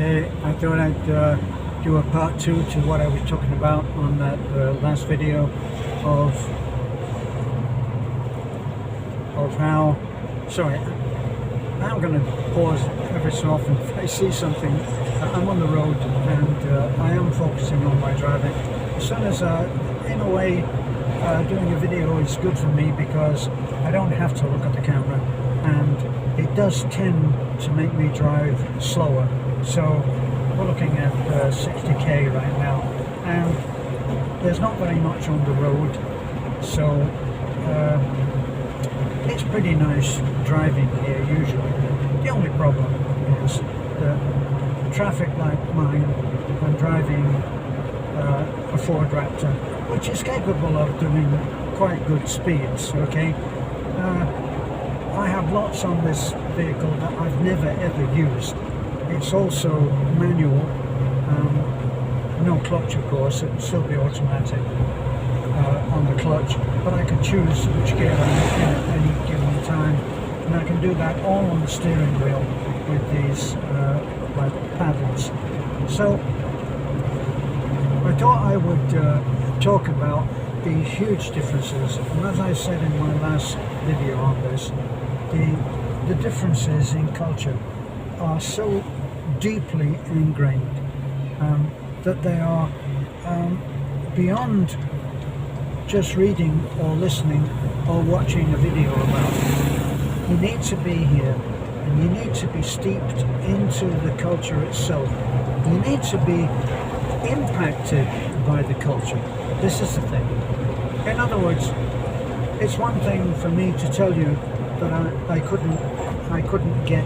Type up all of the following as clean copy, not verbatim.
Okay, I thought I'd do a part 2 to what I was talking about on that last video of how, sorry, I'm going to pause every so often if I see something. I'm on the road and I am focusing on my driving. As soon as, in a way, doing a video is good for me because I don't have to look at the camera, and it does tend to make me drive slower. So we're looking at 60k right now, and there's not very much on the road, so it's pretty nice driving here usually. The only problem is that traffic like mine, I'm driving a Ford Raptor, which is capable of doing quite good speeds, okay? I have lots on this vehicle that I've never ever used. It's also manual, no clutch of course, it will still be automatic on the clutch, but I can choose which gear I'm in at any given time, and I can do that all on the steering wheel with these like paddles. So I thought I would talk about the huge differences, and as I said in my last video on this, the differences in culture are so deeply ingrained that they are beyond just reading or listening or watching a video about. You need to be here, and you need to be steeped into the culture itself. You need to be impacted by the culture. This is the thing. In other words, it's one thing for me to tell you that I couldn't get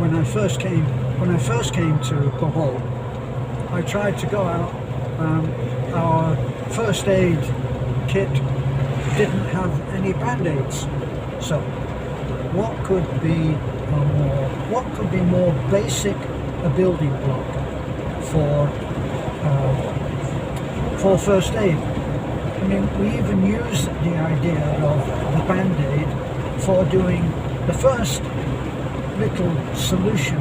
when I first came to Bohol. I tried to go out. Our first aid kit didn't have any band-aids. So what could be more basic a building block for first aid? I mean, we even use the idea of the band-aid for doing the first little solution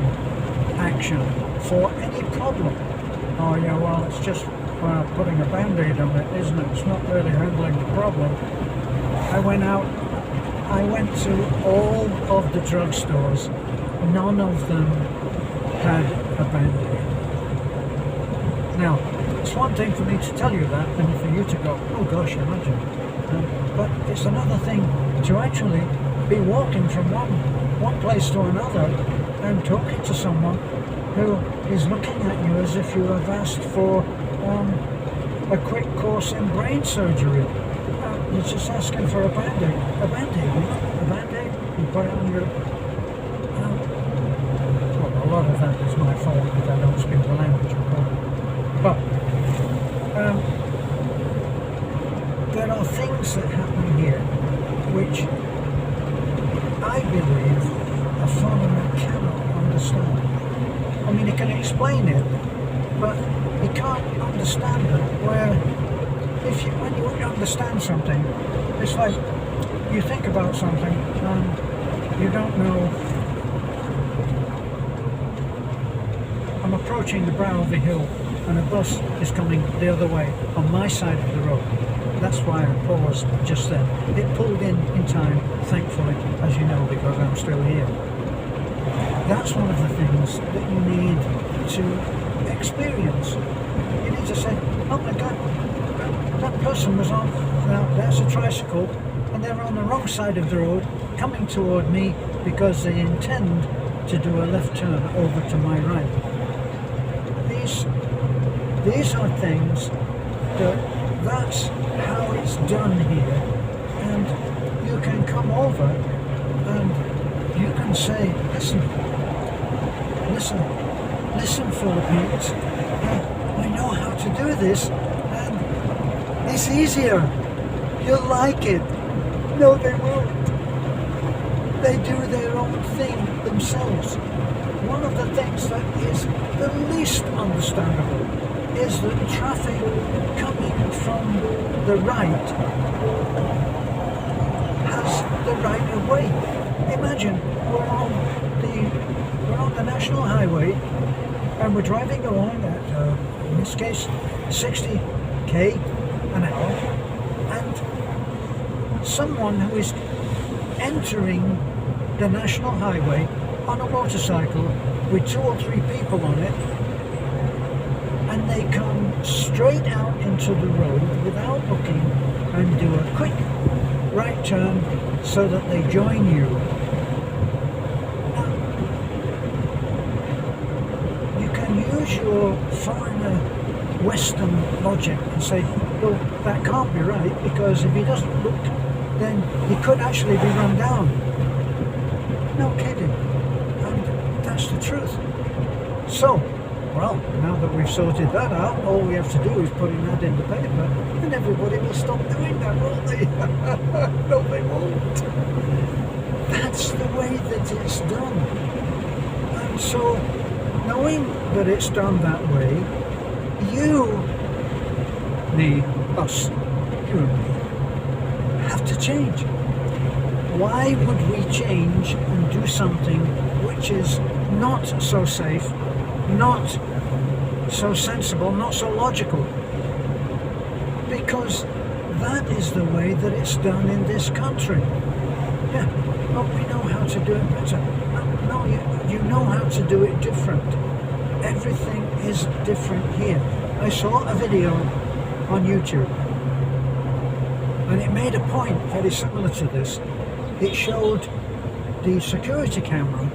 action for any problem. Oh yeah, well, it's just putting a band-aid on it, isn't it? It's not really handling the problem. I went to all of the drugstores. None of them had a band-aid. Now, it's one thing for me to tell you that, and for you to go, oh gosh, imagine. But it's another thing to actually be walking from one place to another and talking to someone who is looking at you as if you have asked for a quick course in brain surgery. You're just asking for a band-aid. A band-aid, a band-aid, you put it on your... well, a lot of that is my fault because I don't speak the language, but there are things that happen here which I believe a foreigner cannot understand. I mean, he can explain it, but he can't understand it. Where when you understand something, it's like you think about something and you don't know. I'm approaching the brow of the hill and a bus is coming the other way on my side of the road. That's why I paused just then. It pulled in time, thankfully, as you know, because I'm still here. That's one of the things that you need to experience. You need to say, oh my God, that person was on, now that's a tricycle, and they're on the wrong side of the road, coming toward me because they intend to do a left turn over to my right. These are things that's how it's done here, and you can come over and you can say, listen Philippines, I know how to do this, and it's easier, you'll like it. No, they won't. They do their own thing themselves. One of the things that is the least understandable is that traffic coming from the right has the right of way. Imagine we're on the national highway and we're driving along at, in this case, 60k an hour, and someone who is entering the national highway on a motorcycle with 2 or 3 people on it, and they come straight out into the road without looking and do a quick right turn so that they join you. Now, you can use your foreigner Western logic and say, well, that can't be right, because if he doesn't look, then he could actually be run down. No kidding. And that's the truth. So, well, now that we've sorted that out, all we have to do is put an ad in the paper and everybody will stop doing that, won't they? No, they won't. That's the way that it's done. And so, knowing that it's done that way, you, me, us, you and me, have to change. Why would we change and do something which is not so safe, not so sensible, not so logical? Because that is the way that it's done in this country. Yeah, but we know how to do it better. No, you know how to do it different. Everything is different here. I saw a video on YouTube, and it made a point very similar to this. It showed the security camera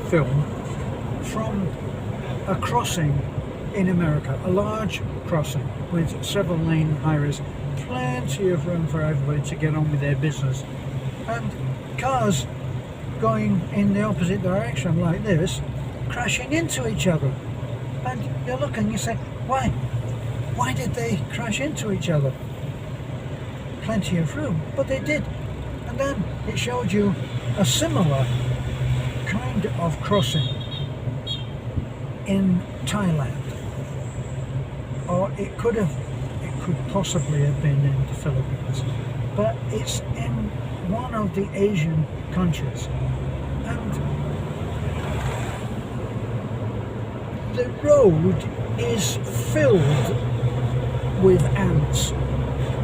film from a crossing in America, a large crossing with several lane highways, plenty of room for everybody to get on with their business, and cars going in the opposite direction like this, crashing into each other. And you look and you say, why? Why did they crash into each other? Plenty of room, but they did. And then it showed you a similar kind of crossing in Thailand, or it could possibly have been in the Philippines, but it's in one of the Asian countries, and the road is filled with ants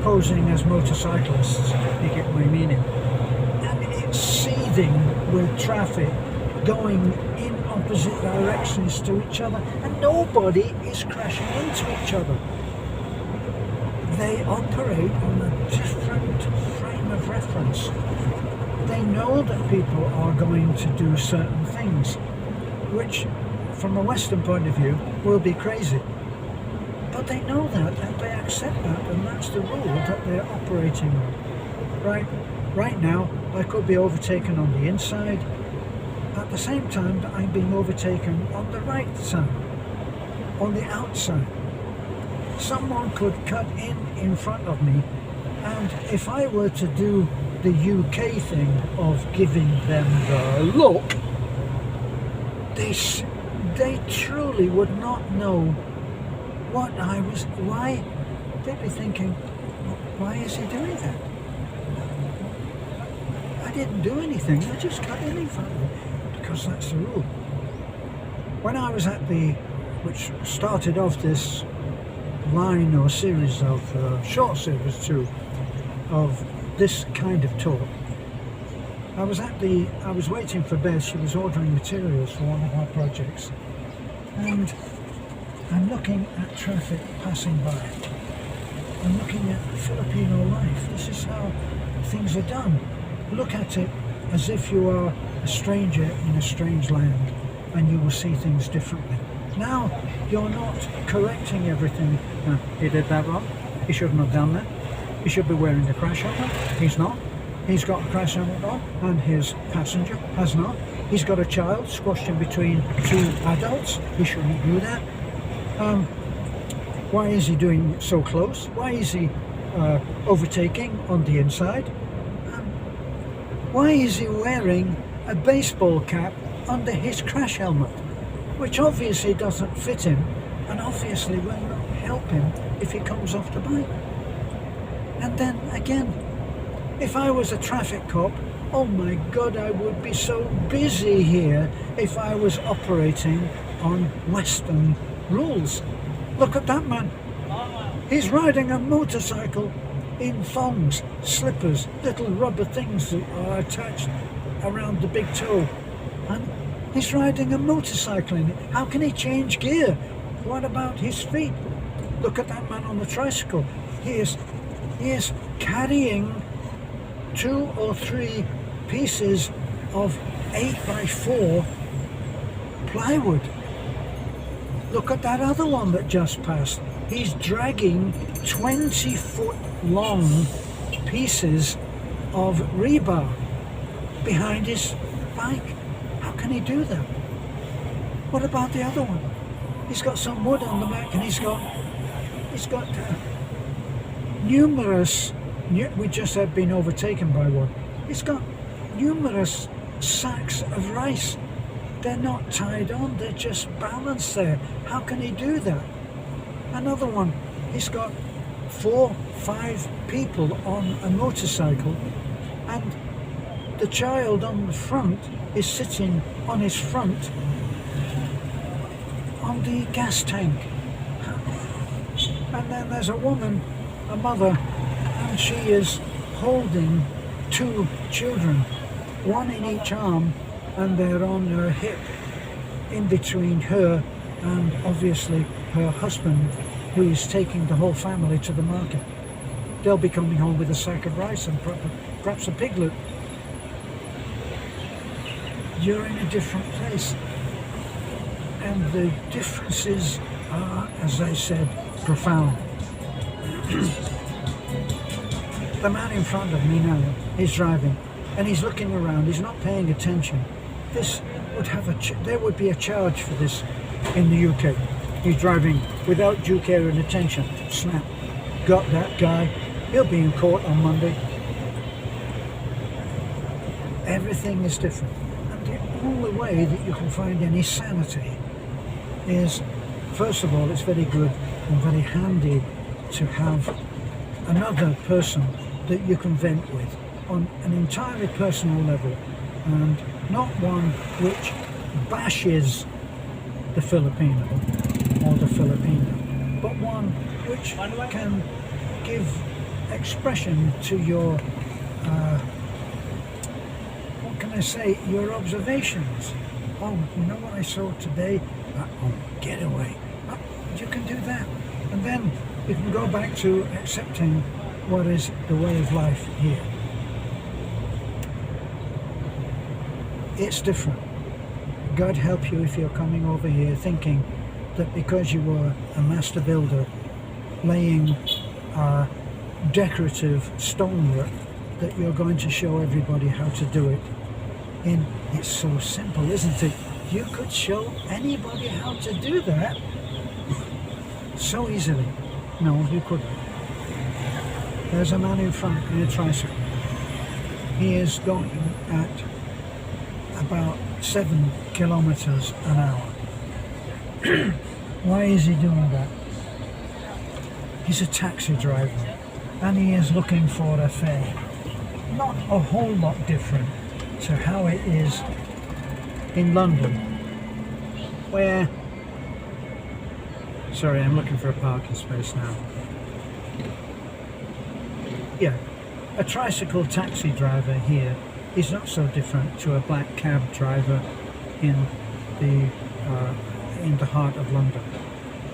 posing as motorcyclists, you get my meaning, and it's seething with traffic going in opposite directions to each other, and nobody is crashing into each other. They operate on a different frame of reference. They know that people are going to do certain things, which from a Western point of view will be crazy. But they know that, and they accept that, and that's the rule that they're operating on. Right now, I could be overtaken on the inside, at the same time that I'm being overtaken on the right side, on the outside. Someone could cut in front of me, and if I were to do the UK thing of giving them the look, they truly would not know what I was, why. They'd be thinking, why is he doing that? I didn't do anything, I just cut in front of him, because that's the rule. When I was at which started off this line or series of short series too, of this kind of talk, I was waiting for Beth. She was ordering materials for one of our projects, and I'm looking at traffic passing by. I'm looking at Filipino life. This is how things are done. Look at it as if you are a stranger in a strange land, and you will see things differently. Now, you're not correcting everything. He did that wrong. He shouldn't have done that. He should be wearing the crash helmet. He's not. He's got a crash helmet on, and his passenger has not. He's got a child squashed in between 2 adults. He shouldn't do that. Why is he doing so close? Why is he overtaking on the inside? Why is he wearing a baseball cap under his crash helmet, which obviously doesn't fit him, and obviously will not help him if he comes off the bike? And then again, if I was a traffic cop, oh my God, I would be so busy here if I was operating on Western rules. Look at that man. He's riding a motorcycle in thongs, slippers, little rubber things that are attached around the big toe. And he's riding a motorcycle in it. How can he change gear? What about his feet? Look at that man on the tricycle. He is carrying 2 or 3 pieces of 8x4 plywood. Look at that other one that just passed. He's dragging 20-foot long pieces of rebar behind his bike. How can he do that? What about the other one? He's got some wood on the back, and he's got numerous. We just have been overtaken by one. He's got numerous sacks of rice. They're not tied on, they're just balanced there. How can he do that? Another one, he's got 4, 5 people on a motorcycle, and the child on the front is sitting on his front on the gas tank. And then there's a woman, a mother, and she is holding 2 children, one in each arm, and they're on her hip, in between her and obviously her husband, who is taking the whole family to the market. They'll be coming home with a sack of rice and perhaps a piglet. You're in a different place, and the differences are, as I said, profound. The man in front of me now is driving, and he's looking around. He's not paying attention. This would have there would be a charge for this in the UK. He's driving without due care and attention. Snap. Got that guy. He'll be in court on Monday. Everything is different. And the only way that you can find any sanity is, first of all, it's very good and very handy to have another person that you can vent with on an entirely personal level, and not one which bashes the Filipino or the Filipino, but one which can give expression to your, what can I say, your observations. Oh, you know what I saw today? Oh, get away. Oh, you can do that. And then you can go back to accepting what is the way of life here. It's different. God help you if you're coming over here thinking that because you were a master builder laying decorative stonework that you're going to show everybody how to do it. It's so simple, isn't it? You could show anybody how to do that so easily. No, you couldn't. There's a man in front in a tricycle. He is going at about 7 kilometers an hour. Why is he doing that? He's a taxi driver, and he is looking for a fare. Not a whole lot different to how it is in London, where... Sorry, I'm looking for a parking space now. Yeah, a tricycle taxi driver here is not so different to a black cab driver in the heart of London.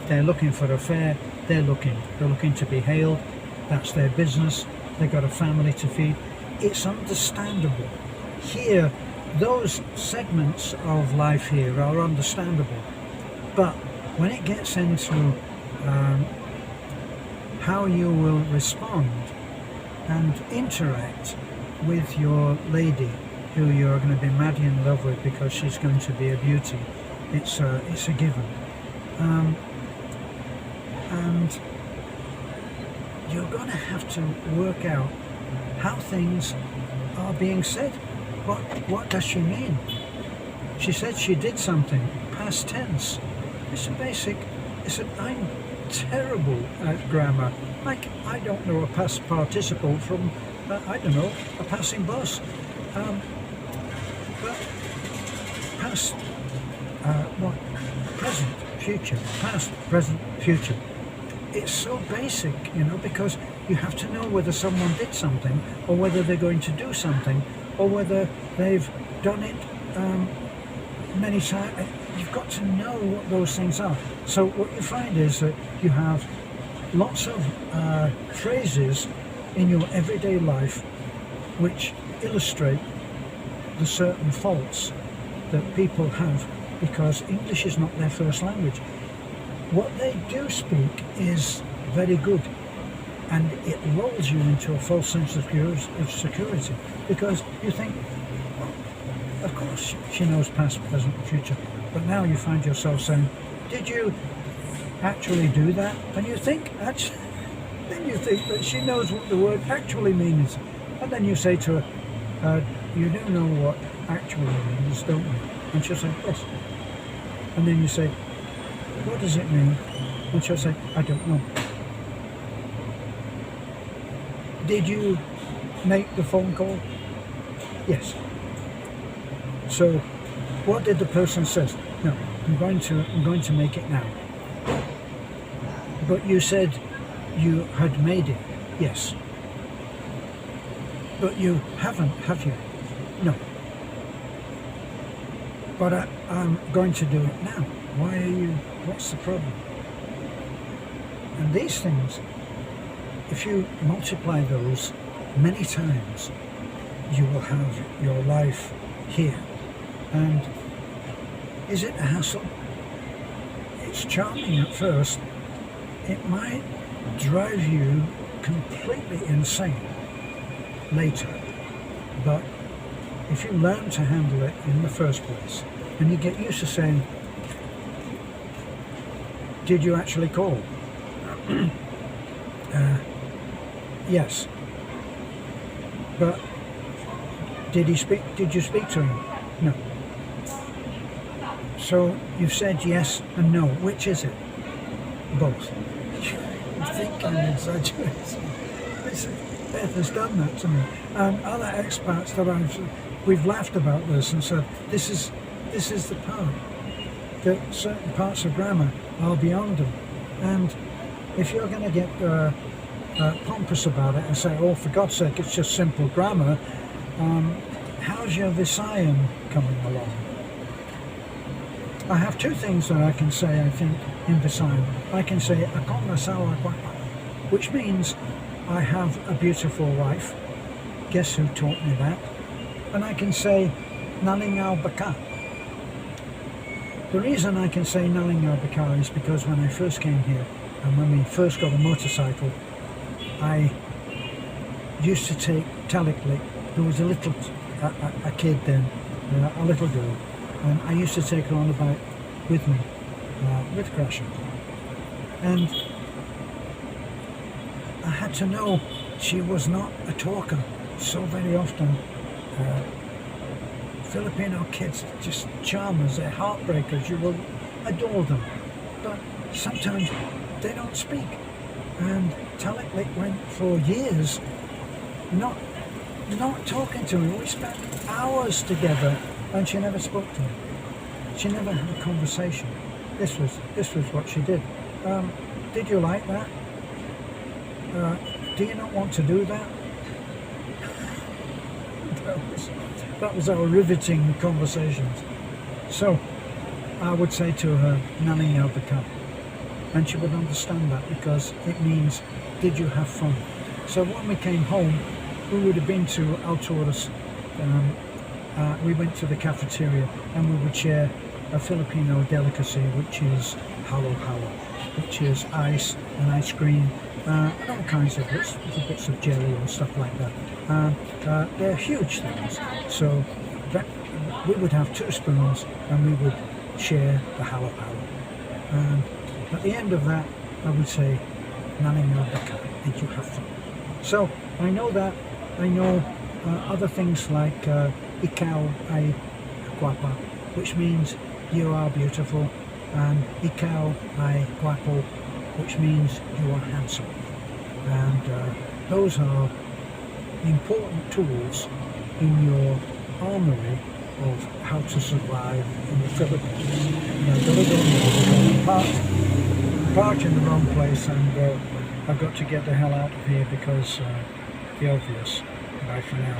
They're looking for a fare, they're looking to be hailed, that's their business, they've got a family to feed. It's understandable. Here, those segments of life here are understandable, but when it gets into how you will respond and interact with your lady who you're going to be madly in love with because she's going to be a beauty, it's a given. And you're going to have to work out how things are being said. What does she mean? She said she did something, past tense. I'm terrible at grammar. Like, I don't know a past participle from, I don't know, a passing bus. But past, what? present, future, past, present, future. It's so basic, because you have to know whether someone did something, or whether they're going to do something, or whether they've done it many times. You've got to know what those things are. So what you find is that you have lots of phrases in your everyday life which illustrate the certain faults that people have because English is not their first language. What they do speak is very good, and it lulls you into a false sense of security because you think, well, of course she knows past, present, future, but now you find yourself saying, did you actually do that? And you think, actually, then you think that she knows what the word actually means, and then you say to her, you do know what actually means, don't you? And she'll say, yes. And then you say, what does it mean? And she'll say, I don't know. Did you make the phone call? Yes. So what did the person say? No, I'm going to make it now. But you said you had made it. Yes. But you haven't, have you? No. But I'm going to do it now. Why are you, what's the problem? And these things, if you multiply those many times, you will have your life here. And is it a hassle? It's charming at first. It might drive you completely insane later. But if you learn to handle it in the first place, and you get used to saying, did you actually call? Yes. But did you speak to him? No. So you've said yes and no. Which is it? Both. I think I'm exaggerating. Beth has done that to me. And other expats that we've laughed about this and said, this is the part that certain parts of grammar are beyond them. And if you're going to get pompous about it and say, oh, for God's sake, it's just simple grammar, how's your Visayan coming along? I have two things that I can say, I think, in Visayan. I can say, Ako nasawa guapa, which means I have a beautiful wife. Guess who taught me that? And I can say, Nalingaw baka. The reason I can say Nalingaw baka is because when I first came here, and when we first got a motorcycle, I used to take Taliklik. There was a kid then, a little girl, and I used to take her on about with me, with Crasher. And I had to know she was not a talker. So very often, Filipino kids, just charmers, they're heartbreakers, you will adore them. But sometimes they don't speak. And Taliklik went for years not talking to me. We spent hours together and she never spoke to me. She never had a conversation. This was what she did. Did you like that? Do you not want to do that? That was our riveting conversations. So I would say to her, Nalingaw baka. And she would understand that because it means, did you have fun? So when we came home, we would have been to Alturas. We went to the cafeteria and we would share a Filipino delicacy, which is halo-halo, which is ice and ice cream, and all kinds of little bits of jelly and stuff like that. They're huge things. So we would have 2 spoons and we would share the halo-halo. And at the end of that, I would say, Nalingaw baka, did you have fun? So I know that. I know other things like ikaw ay guapa, which means you are beautiful, and ikaw ay guapo, which means you are handsome. And those are important tools in your armory of how to survive in the Philippines. Now, deliberately, parked in the wrong place, and I've got to get the hell out of here because the obvious. Bye for now.